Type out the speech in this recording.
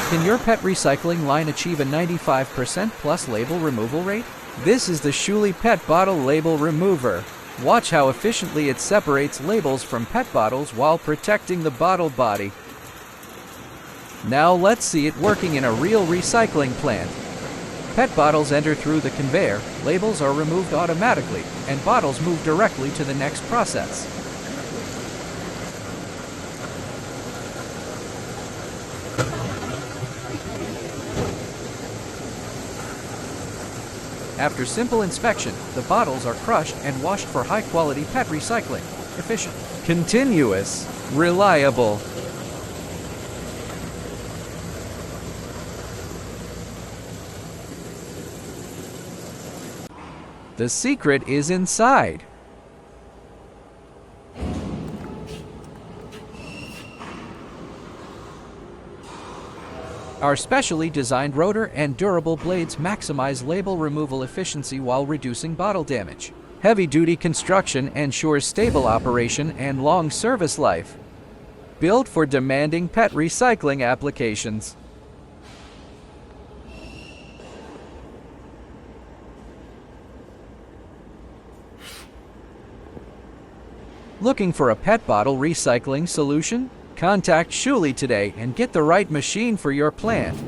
Can your pet recycling line achieve a 95% plus label removal rate? This is the Shuliy Pet Bottle Label Remover. Watch how efficiently it separates labels from pet bottles while protecting the bottle body. Now let's see it working in a real recycling plant. Pet bottles enter through the conveyor, labels are removed automatically, and bottles move directly to the next process. After simple inspection, the bottles are crushed and washed for high-quality pet recycling. Efficient, continuous, reliable. The secret is inside. Our specially designed rotor and durable blades maximize label removal efficiency while reducing bottle damage. Heavy-duty construction ensures stable operation and long service life. Built for demanding pet recycling applications. Looking for a pet bottle recycling solution? Contact Shuliy today and get the right machine for your plant.